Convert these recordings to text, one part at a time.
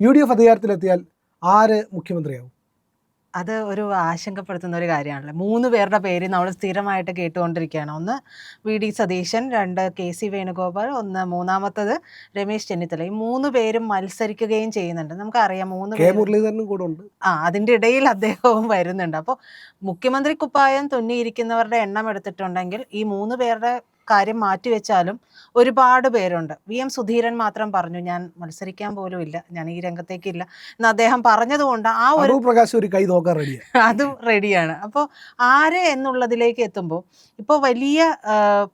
UDF അധികാരത്തിലെത്തിയാൽ ആര് മുഖ്യമന്ത്രിയാവും? അത് ഒരു ആശങ്കപ്പെടുത്തുന്ന ഒരു കാര്യമാണല്ലോ. 3 പേരുടെ പേര് നമ്മൾ സ്ഥിരമായിട്ട് കേട്ടുകൊണ്ടിരിക്കുകയാണ്. ഒന്ന് VD സതീശൻ, 2 KC വേണുഗോപാൽ, മൂന്നാമത്തത് രമേശ് ചെന്നിത്തല. ഈ 3 പേരും മത്സരിക്കുകയും ചെയ്യുന്നുണ്ട്. നമുക്കറിയാം 3 കെ പേരും മുരളീധരനും കൂടെ ഉണ്ട്. അതിൻ്റെ ഇടയിൽ അദ്ദേഹവും വരുന്നുണ്ട്. അപ്പോൾ മുഖ്യമന്ത്രി കുപ്പായം തുന്നിയിരിക്കുന്നവരുടെ എണ്ണം എടുത്തിട്ടുണ്ടെങ്കിൽ ഈ 3 പേരുടെ കാര്യം മാറ്റിവെച്ചാലും ഒരുപാട് പേരുണ്ട്. VM സുധീരൻ മാത്രം പറഞ്ഞു, ഞാൻ മത്സരിക്കാൻ പോലും ഇല്ല, ഞാൻ ഈ രംഗത്തേക്കില്ല എന്ന് അദ്ദേഹം പറഞ്ഞതുകൊണ്ട് ആ ഒരു അടൂർ പ്രകാശ് ഒരു കൈ നോക്കാൻ റെഡിയാണ്. അതും റെഡിയാണ്. അപ്പോൾ ആര് എന്നുള്ളതിലേക്ക് എത്തുമ്പോൾ ഇപ്പോൾ വലിയ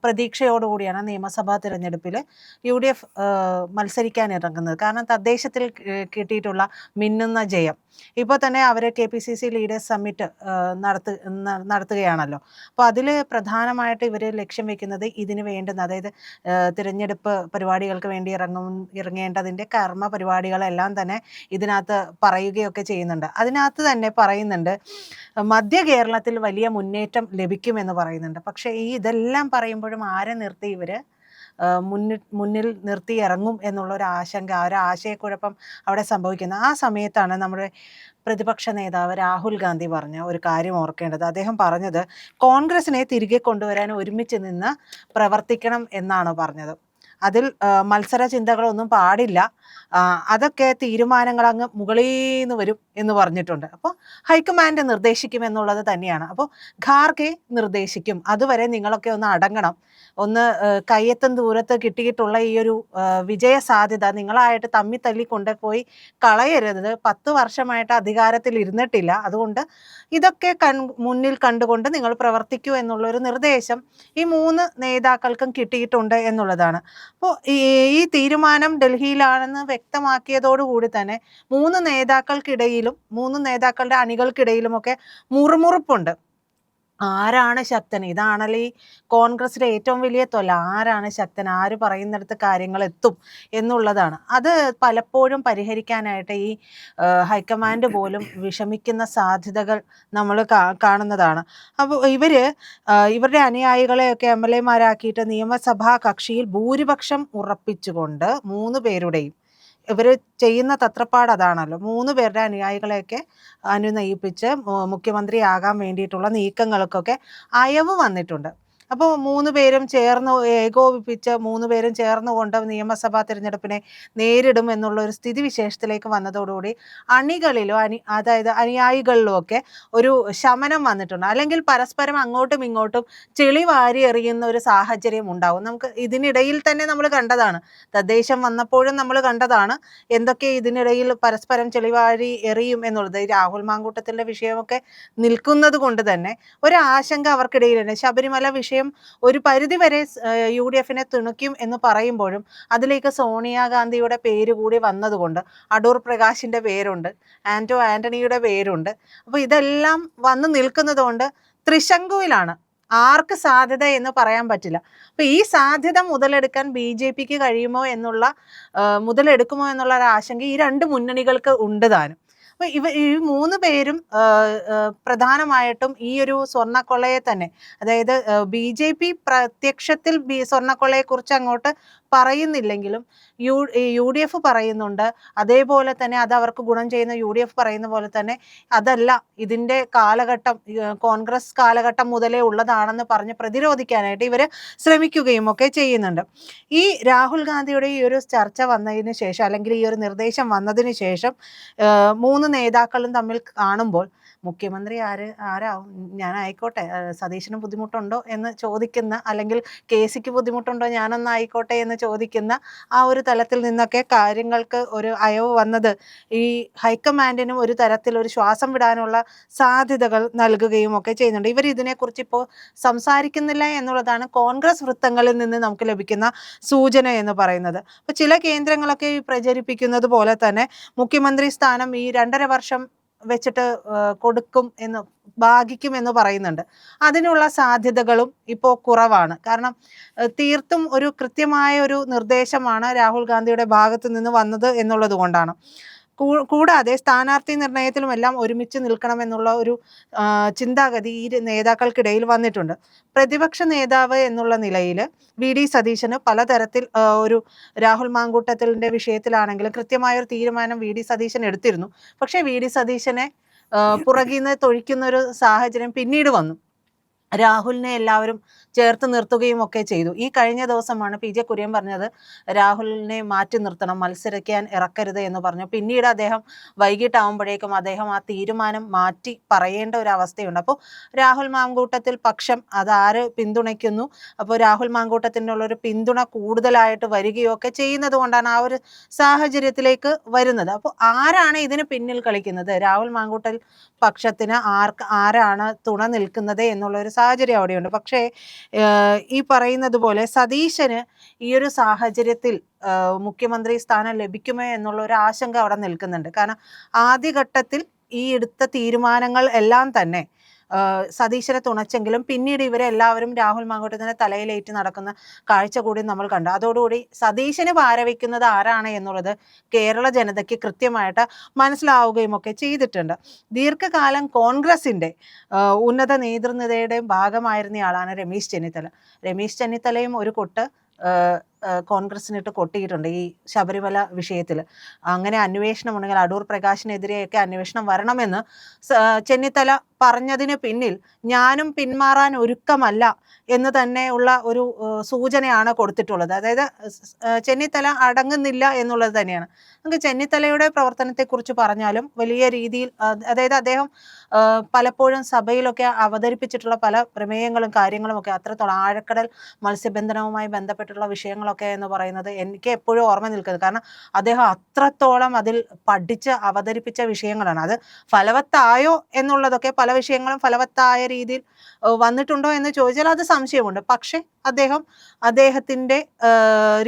പ്രതീക്ഷയോടുകൂടിയാണ് നിയമസഭാ തിരഞ്ഞെടുപ്പിൽ UDF മത്സരിക്കാൻ ഇറങ്ങുന്നത്. കാരണം തദ്ദേശത്തിൽ കിട്ടിയിട്ടുള്ള മിന്നുന്ന ജയം. ഇപ്പോൾ തന്നെ അവർ KPCC ലീഡേഴ്സ് സമ്മിറ്റ് നടത്തുകയാണല്ലോ. അപ്പോൾ അതിൽ പ്രധാനമായിട്ട് ഇവർ ലക്ഷ്യം വെക്കുന്നത് ഇതിന് വേണ്ടുന്ന, അതായത് തിരഞ്ഞെടുപ്പ് പരിപാടികൾക്ക് വേണ്ടി ഇറങ്ങേണ്ടതിൻ്റെ കർമ്മ പരിപാടികളെല്ലാം തന്നെ ഇതിനകത്ത് പറയുകയൊക്കെ ചെയ്യുന്നുണ്ട്. അതിനകത്ത് തന്നെ പറയുന്നുണ്ട് മധ്യ കേരളത്തിൽ വലിയ മുന്നേറ്റം ലഭിക്കുമെന്ന് പറയുന്നുണ്ട്. പക്ഷേ ഇതെല്ലാം പറയുമ്പോഴും ആരെ നിർത്തി ഇവർ മുന്നിൽ നിർത്തി ഇറങ്ങും എന്നുള്ള ഒരു ആശങ്ക, ഒരു ആശയക്കുഴപ്പം അവിടെ സംഭവിക്കുന്നത്. ആ സമയത്താണ് നമ്മുടെ പ്രതിപക്ഷ നേതാവ് രാഹുൽ ഗാന്ധി പറഞ്ഞ ഒരു കാര്യം ഓർക്കേണ്ടത്. അദ്ദേഹം പറഞ്ഞത് കോൺഗ്രസിനെ തിരികെ കൊണ്ടുവരാൻ ഒരുമിച്ച് നിന്ന് പ്രവർത്തിക്കണം എന്നാണ് പറഞ്ഞത്. അതിൽ മത്സര ചിന്തകളൊന്നും പാടില്ല, അതൊക്കെ തീരുമാനങ്ങൾ അങ്ങ് മുകളിൽ നിന്ന് വരും എന്ന് പറഞ്ഞിട്ടുണ്ട്. അപ്പോൾ ഹൈക്കമാൻഡ് നിർദ്ദേശിക്കും എന്നുള്ളത് തന്നെയാണ്. അപ്പോൾ ഖാർഗെ നിർദ്ദേശിക്കും, അതുവരെ നിങ്ങളൊക്കെ ഒന്ന് അടങ്ങണം, ഒന്ന് കയ്യെത്തും ദൂരത്ത് കിട്ടിയിട്ടുള്ള ഈ ഒരു വിജയ സാധ്യത നിങ്ങളായിട്ട് തല്ലി കൊണ്ടുപോയി കളയരുത്. 10 വർഷമായിട്ട് അധികാരത്തിൽ ഇരുന്നിട്ടില്ല, അതുകൊണ്ട് ഇതൊക്കെ മുന്നിൽ കണ്ടുകൊണ്ട് നിങ്ങൾ പ്രവർത്തിക്കൂ എന്നുള്ളൊരു നിർദ്ദേശം ഈ 3 നേതാക്കൾക്കും കിട്ടിയിട്ടുണ്ട് എന്നുള്ളതാണ്. അപ്പോൾ ഈ തീരുമാനം ഡൽഹിയിലാണെന്ന് വ്യക്തമാക്കിയതോടുകൂടി തന്നെ 3 നേതാക്കൾക്കിടയിലും 3 നേതാക്കളുടെ അണികൾക്കിടയിലുമൊക്കെ മുറുമുറുപ്പുണ്ട്. ആരാണ് ശക്തൻ? ഇതാണല്ലോ ഈ കോൺഗ്രസിലെ ഏറ്റവും വലിയ തൊല്ല. ആരാണ് ശക്തൻ, ആര് പറയുന്നിടത്ത് കാര്യങ്ങൾ എത്തും എന്നുള്ളതാണ്. അത് പലപ്പോഴും പരിഹരിക്കാനായിട്ട് ഈ ഹൈക്കമാൻഡ് പോലും വിഷമിക്കുന്ന സാധ്യതകൾ നമ്മൾ കാണുന്നതാണ്. അപ്പോൾ ഇവരുടെ അനുയായികളെയൊക്കെ MLA-മാരാക്കിയിട്ട് നിയമസഭാ കക്ഷിയിൽ ഭൂരിപക്ഷം ഉറപ്പിച്ചുകൊണ്ട് 3 പേരുടെയും ഇവർ ചെയ്യുന്ന തത്രപ്പാട് അതാണല്ലോ. 3 പേരുടെ അനുയായികളെയൊക്കെ അനുനയിപ്പിച്ച് മുഖ്യമന്ത്രിയാകാൻ വേണ്ടിയിട്ടുള്ള നീക്കങ്ങൾക്കൊക്കെ അയവ് വന്നിട്ടുണ്ട്. അപ്പോൾ 3 പേരും ചേർന്ന് ഏകോപിപ്പിച്ച് 3 പേരും ചേർന്നുകൊണ്ട് നിയമസഭാ തിരഞ്ഞെടുപ്പിനെ നേരിടും എന്നുള്ള ഒരു സ്ഥിതിവിശേഷത്തിലേക്ക് വന്നതോടുകൂടി അണികളിലോ അതായത് അനുയായികളിലോ ഒക്കെ ഒരു ശമനം വന്നിട്ടുണ്ട്. അല്ലെങ്കിൽ പരസ്പരം അങ്ങോട്ടും ഇങ്ങോട്ടും ചെളി വാരി എറിയുന്ന ഒരു സാഹചര്യം ഉണ്ടാവും. നമുക്ക് ഇതിനിടയിൽ തന്നെ നമ്മൾ കണ്ടതാണ്, തദ്ദേശം വന്നപ്പോഴും നമ്മൾ കണ്ടതാണ് എന്തൊക്കെ ഇതിനിടയിൽ പരസ്പരം ചെളിവാരി എറിയും എന്നുള്ളത്. രാഹുൽ മാങ്കൂട്ടത്തിൻ്റെ വിഷയമൊക്കെ നിൽക്കുന്നത് കൊണ്ട് തന്നെ ഒരു ആശങ്ക അവർക്കിടയിലുണ്ട്. ശബരിമല വിഷയം ഒരു പരിധിവരെ UDF-നെ തുണയ്ക്കും എന്ന് പറയുമ്പോഴും അതിലേക്ക് സോണിയാഗാന്ധിയുടെ പേര് കൂടി വന്നതുകൊണ്ട് അടൂർ പ്രകാശിൻ്റെ പേരുണ്ട്, ആന്റണിയുടെ പേരുണ്ട്. അപ്പോൾ ഇതെല്ലാം വന്ന് നിൽക്കുന്നത് കൊണ്ട് ത്രിശങ്കുവിലാണ്. ആർക്ക് സാധ്യത എന്ന് പറയാൻ പറ്റില്ല. അപ്പോൾ ഈ സാധ്യത മുതലെടുക്കാൻ BJP-ക്ക് കഴിയുമോ മുതലെടുക്കുമോ എന്നുള്ള ഒരു ആശങ്ക ഈ 2 മുന്നണികൾക്ക് ഉണ്ട് താനും. അപ്പോൾ ഈ 3 പേരും പ്രധാനമായിട്ടും ഈ ഒരു സ്വർണ്ണക്കൊള്ളയെ തന്നെ, അതായത് BJP പ്രത്യക്ഷത്തിൽ സ്വർണ്ണക്കൊള്ളയെക്കുറിച്ച് അങ്ങോട്ട് പറയുന്നില്ലെങ്കിലും UDF പറയുന്നുണ്ട്. അതേപോലെ തന്നെ അത് അവർക്ക് ഗുണം ചെയ്യുന്ന UDF പറയുന്ന പോലെ തന്നെ അതല്ല, ഇതിൻ്റെ കാലഘട്ടം കോൺഗ്രസ് കാലഘട്ടം മുതലേ ഉള്ളതാണെന്ന് പറഞ്ഞ് പ്രതിരോധിക്കാനായിട്ട് ഇവർ ശ്രമിക്കുകയും ഒക്കെ ചെയ്യുന്നുണ്ട്. ഈ രാഹുൽ ഗാന്ധിയുടെ ഈ ഒരു ചർച്ച വന്നതിന് ശേഷം, അല്ലെങ്കിൽ ഈ ഒരു നിർദ്ദേശം വന്നതിന് ശേഷം 3 നേതാക്കളും തമ്മിൽ കാണുമ്പോൾ മുഖ്യമന്ത്രി ആരാവും, ഞാൻ ആയിക്കോട്ടെ, സതീശന് ബുദ്ധിമുട്ടുണ്ടോ എന്ന് ചോദിക്കുന്ന, അല്ലെങ്കിൽ KC-ക്ക് ബുദ്ധിമുട്ടുണ്ടോ, ഞാനൊന്നായിക്കോട്ടെ എന്ന് ചോദിക്കുന്ന ആ ഒരു തലത്തിൽ നിന്നൊക്കെ കാര്യങ്ങൾക്ക് ഒരു അയവ് വന്നത് ഈ ഹൈക്കമാൻഡിനും ഒരു തരത്തിൽ ഒരു ശ്വാസം വിടാനുള്ള സാധ്യതകൾ നൽകുകയും ഒക്കെ ചെയ്യുന്നുണ്ട്. ഇവർ ഇതിനെക്കുറിച്ച് ഇപ്പോൾ സംസാരിക്കുന്നില്ല എന്നുള്ളതാണ് കോൺഗ്രസ് വൃത്തങ്ങളിൽ നിന്ന് നമുക്ക് ലഭിക്കുന്ന സൂചന എന്ന് പറയുന്നത്. അപ്പോൾ ചില കേന്ദ്രങ്ങളൊക്കെ പ്രചരിപ്പിക്കുന്നത് പോലെ തന്നെ മുഖ്യമന്ത്രി സ്ഥാനം ഈ 2.5 വർഷം വെച്ചിട്ട് ഭാഗിക്കും എന്ന് പറയുന്നുണ്ട്. അതിനുള്ള സാധ്യതകളും ഇപ്പോൾ കുറവാണ്. കാരണം തീർത്തും ഒരു കൃത്യമായ ഒരു നിർദ്ദേശമാണ് രാഹുൽ ഗാന്ധിയുടെ ഭാഗത്തു നിന്ന് വന്നത് എന്നുള്ളത് കൊണ്ടാണ്. കൂടാതെ സ്ഥാനാർത്ഥി നിർണയത്തിലുമെല്ലാം ഒരുമിച്ച് നിൽക്കണമെന്നുള്ള ഒരു ചിന്താഗതി ഈ നേതാക്കൾക്കിടയിൽ വന്നിട്ടുണ്ട്. പ്രതിപക്ഷ നേതാവ് എന്നുള്ള നിലയിൽ വി.ഡി. സതീശന് പലതരത്തിൽ ഒരു രാഹുൽ മാങ്കൂട്ടത്തിലിൻ്റെ വിഷയത്തിലാണെങ്കിലും കൃത്യമായൊരു തീരുമാനം വി.ഡി. സതീശൻ എടുത്തിരുന്നു. പക്ഷേ വി.ഡി. സതീശനെ പുറകിൽ നിന്ന് തൊഴിക്കുന്ന ഒരു സാഹചര്യം പിന്നീട് വന്നു. രാഹുലിനെ എല്ലാവരും ചേർത്ത് നിർത്തുകയും ഒക്കെ ചെയ്തു. ഈ കഴിഞ്ഞ ദിവസമാണ് പി ജെ കുര്യൻ പറഞ്ഞത് രാഹുലിനെ മാറ്റി നിർത്തണം, മത്സരിക്കാൻ ഇറക്കരുത് എന്ന് പറഞ്ഞു. പിന്നീട് അദ്ദേഹം വൈകിട്ടാവുമ്പോഴേക്കും അദ്ദേഹം ആ തീരുമാനം മാറ്റി പറയേണ്ട ഒരു അവസ്ഥയുണ്ട്. അപ്പോൾ രാഹുൽ മാങ്കൂട്ടത്തിൽ പക്ഷം അതാര് പിന്തുണയ്ക്കുന്നു, അപ്പോൾ രാഹുൽ മാങ്കൂട്ടത്തിനുള്ളൊരു പിന്തുണ കൂടുതലായിട്ട് വരികയോ ഒക്കെ ചെയ്യുന്നത് കൊണ്ടാണ് ആ ഒരു സാഹചര്യത്തിലേക്ക് വരുന്നത്. അപ്പോൾ ആരാണ് ഇതിന് പിന്നിൽ കളിക്കുന്നത്, രാഹുൽ മാങ്കൂട്ടൽ പക്ഷത്തിന് ആരാണ് തുണ നിൽക്കുന്നത് എന്നുള്ളൊരു സാഹചര്യം അവിടെയുണ്ട്. പക്ഷേ ഈ പറയുന്നത് പോലെ സതീശന് ഈ ഒരു സാഹചര്യത്തിൽ മുഖ്യമന്ത്രി സ്ഥാനം ലഭിക്കുമോ എന്നുള്ള ഒരു ആശങ്ക അവിടെ നിൽക്കുന്നുണ്ട്. കാരണം ആദ്യഘട്ടത്തിൽ ഈ എടുത്ത തീരുമാനങ്ങൾ എല്ലാം തന്നെ സതീശനെ തുണച്ചെങ്കിലും പിന്നീട് ഇവരെല്ലാവരും രാഹുൽ മാങ്കൂട്ടത്തിൻ്റെ തലയിലേറ്റ് നടക്കുന്ന കാഴ്ച കൂടി നമ്മൾ കണ്ടു. അതോടുകൂടി സതീശന് പാരവയ്ക്കുന്നത് ആരാണ് എന്നുള്ളത് കേരള ജനതയ്ക്ക് കൃത്യമായിട്ട് മനസ്സിലാവുകയും ഒക്കെ ചെയ്തിട്ടുണ്ട്. ദീർഘകാലം കോൺഗ്രസിൻ്റെ ഉന്നത നേതൃനിരയുടെയും ഭാഗമായിരുന്നയാളാണ് രമേശ് ചെന്നിത്തല. രമേശ് ചെന്നിത്തലയും ഒരു കൊട്ട് കോൺഗ്രസിനിട്ട് കൊട്ടിയിട്ടുണ്ട് ഈ ശബരിമല വിഷയത്തിൽ. അങ്ങനെ അന്വേഷണം ഉണ്ടെങ്കിൽ അടൂർ പ്രകാശിനെതിരെയൊക്കെ അന്വേഷണം വരണമെന്ന് ചെന്നിത്തല പറഞ്ഞതിന് പിന്നിൽ ഞാനും പിന്മാറാൻ ഒരുക്കമല്ല എന്ന് തന്നെയുള്ള ഒരു സൂചനയാണ് കൊടുത്തിട്ടുള്ളത്. അതായത് ചെന്നിത്തല അടങ്ങുന്നില്ല എന്നുള്ളത് തന്നെയാണ്. നമുക്ക് ചെന്നിത്തലയുടെ പ്രവർത്തനത്തെക്കുറിച്ച് പറഞ്ഞാലും വലിയ രീതിയിൽ, അതായത് അദ്ദേഹം പലപ്പോഴും സഭയിലൊക്കെ അവതരിപ്പിച്ചിട്ടുള്ള പല പ്രമേയങ്ങളും കാര്യങ്ങളും ഒക്കെ അത്രത്തോളം ആഴക്കടൽ മത്സ്യബന്ധനവുമായി ബന്ധപ്പെട്ടുള്ള വിഷയങ്ങളൊക്കെ എന്ന് പറയുന്നത് എനിക്ക് എപ്പോഴും ഓർമ്മ നിൽക്കുന്നത്. കാരണം അദ്ദേഹം അത്രത്തോളം അതിൽ പഠിച്ച് അവതരിപ്പിച്ച വിഷയങ്ങളാണ്. അത് ഫലവത്തായോ എന്നുള്ളതൊക്കെ, പല വിഷയങ്ങളും ഫലവത്തായ രീതിയിൽ വന്നിട്ടുണ്ടോ എന്ന് ചോദിച്ചാൽ അത് സംശയമുണ്ട്. പക്ഷേ അദ്ദേഹത്തിൻ്റെ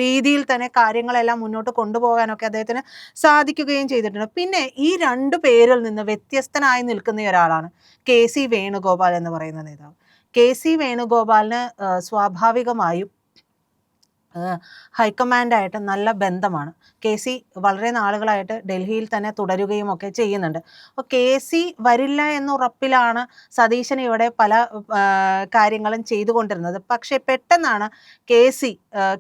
രീതിയിൽ തന്നെ കാര്യങ്ങളെല്ലാം മുന്നോട്ട് കൊണ്ടുപോകാനൊക്കെ അദ്ദേഹത്തിന് സാധിക്കുകയും ചെയ്തിട്ടുണ്ട്. പിന്നെ ഈ രണ്ടു പേരിൽ നിന്ന് വ്യത്യസ്തനായി നിൽക്കുന്ന ഒരാളാണ് കെ.സി. വേണുഗോപാൽ എന്ന് പറയുന്ന നേതാവ്. കെ.സി. വേണുഗോപാലിന് സ്വാഭാവികമായും ഹൈക്കമാൻഡായിട്ട് നല്ല ബന്ധമാണ്. കെ.സി. വളരെ നാളുകളായിട്ട് ഡൽഹിയിൽ തന്നെ തുടരുകയും ഒക്കെ ചെയ്യുന്നുണ്ട്. അപ്പോൾ കെ.സി. വരില്ല എന്ന ഉറപ്പിലാണ് സതീശൻ ഇവിടെ പല കാര്യങ്ങളും ചെയ്തുകൊണ്ടിരുന്നത്. പക്ഷേ പെട്ടെന്നാണ്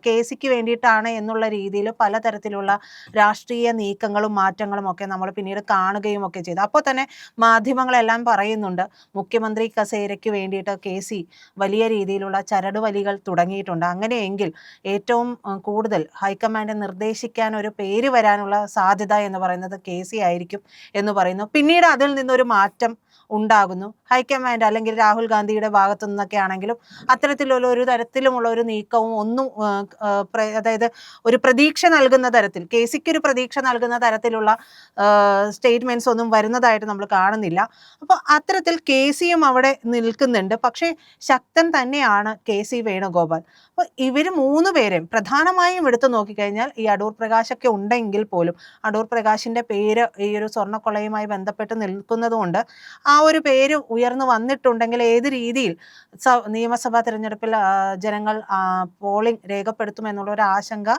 കെ.സിക്ക് വേണ്ടിയിട്ടാണ് എന്നുള്ള രീതിയിൽ പലതരത്തിലുള്ള രാഷ്ട്രീയ നീക്കങ്ങളും മാറ്റങ്ങളും ഒക്കെ നമ്മൾ പിന്നീട് കാണുകയും ഒക്കെ ചെയ്തു. അപ്പോൾ തന്നെ മാധ്യമങ്ങളെല്ലാം പറയുന്നുണ്ട് മുഖ്യമന്ത്രി കസേരയ്ക്ക് വേണ്ടിയിട്ട് കെ.സി. വലിയ രീതിയിലുള്ള ചരടുവലികൾ തുടങ്ങിയിട്ടുണ്ട്. അങ്ങനെയെങ്കിൽ ഏറ്റവും കൂടുതൽ ഹൈക്കമാൻഡ് നിർദ്ദേശിക്കാൻ ഒരു പേര് വരാനുള്ള സാധ്യത എന്ന് പറയുന്നത് കെ.സി. ആയിരിക്കും എന്ന് പറയുന്നു. പിന്നീട് അതിൽ നിന്നൊരു മാറ്റം ഉണ്ടാകുന്നു. ഹൈക്കമാൻഡ് അല്ലെങ്കിൽ രാഹുൽ ഗാന്ധിയുടെ ഭാഗത്തു നിന്നൊക്കെ ആണെങ്കിലും അത്തരത്തിലുള്ള ഒരു തരത്തിലുമുള്ള ഒരു നീക്കവും ഒന്നും അതായത് ഒരു പ്രതീക്ഷ നൽകുന്ന തരത്തിൽ, കെ.സിക്ക് ഒരു പ്രതീക്ഷ നൽകുന്ന തരത്തിലുള്ള സ്റ്റേറ്റ്മെൻറ്റ്സ് ഒന്നും വരുന്നതായിട്ട് നമ്മൾ കാണുന്നില്ല. അപ്പോൾ അത്തരത്തിൽ കെ.സിയും അവിടെ നിൽക്കുന്നുണ്ട്. പക്ഷേ ശക്തൻ തന്നെയാണ് കെ.സി. വേണുഗോപാൽ. അപ്പോൾ ഇവർ മൂന്ന് പേരെയും പ്രധാനമായും എടുത്തു നോക്കിക്കഴിഞ്ഞാൽ ഈ അടൂർ പ്രകാശൊക്കെ ഉണ്ടെങ്കിൽ പോലും അടൂർ പ്രകാശിൻ്റെ പേര് ഈ ഒരു സ്വർണ്ണക്കൊള്ളയുമായി ബന്ധപ്പെട്ട് നിൽക്കുന്നതുകൊണ്ട് ആ ഒരു പേര് ഉയർന്നു വന്നിട്ടുണ്ടെങ്കിൽ ഏത് രീതിയിൽ നിയമസഭാ തിരഞ്ഞെടുപ്പിൽ ജനങ്ങൾ പോളിംഗ് രേഖപ്പെടുത്തുമെന്നുള്ള ഒരു ആശങ്ക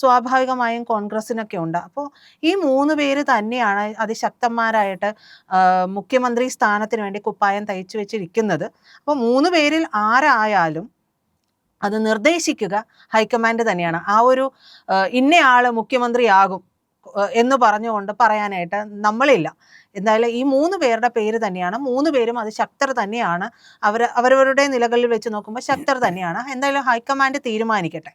സ്വാഭാവികമായും കോൺഗ്രസിനൊക്കെ ഉണ്ട്. അപ്പോൾ ഈ മൂന്ന് പേര് തന്നെയാണ് അതിശക്തന്മാരായിട്ട് മുഖ്യമന്ത്രി സ്ഥാനത്തിന് വേണ്ടി കുപ്പായം തയ്ച്ചു വെച്ചിരിക്കുന്നത്. അപ്പോൾ മൂന്ന് പേരിൽ ആരായാലും അത് നിർദ്ദേശിക്കുക ഹൈക്കമാൻഡ് തന്നെയാണ്. ആ ഒരു ഇന്നയാൾ മുഖ്യമന്ത്രിയാകും എന്ന് പറഞ്ഞുകൊണ്ട് പറയാനായിട്ട് നമ്മളില്ല. എന്തായാലും ഈ മൂന്ന് പേരുടെ പേര് തന്നെയാണ്, മൂന്ന് പേരും അത് ശക്തർ തന്നെയാണ്. അവരവരുടെ നിലകളിൽ വെച്ച് നോക്കുമ്പോൾ ശക്തർ തന്നെയാണ്. എന്തായാലും ഹൈക്കമാൻഡ് തീരുമാനിക്കട്ടെ.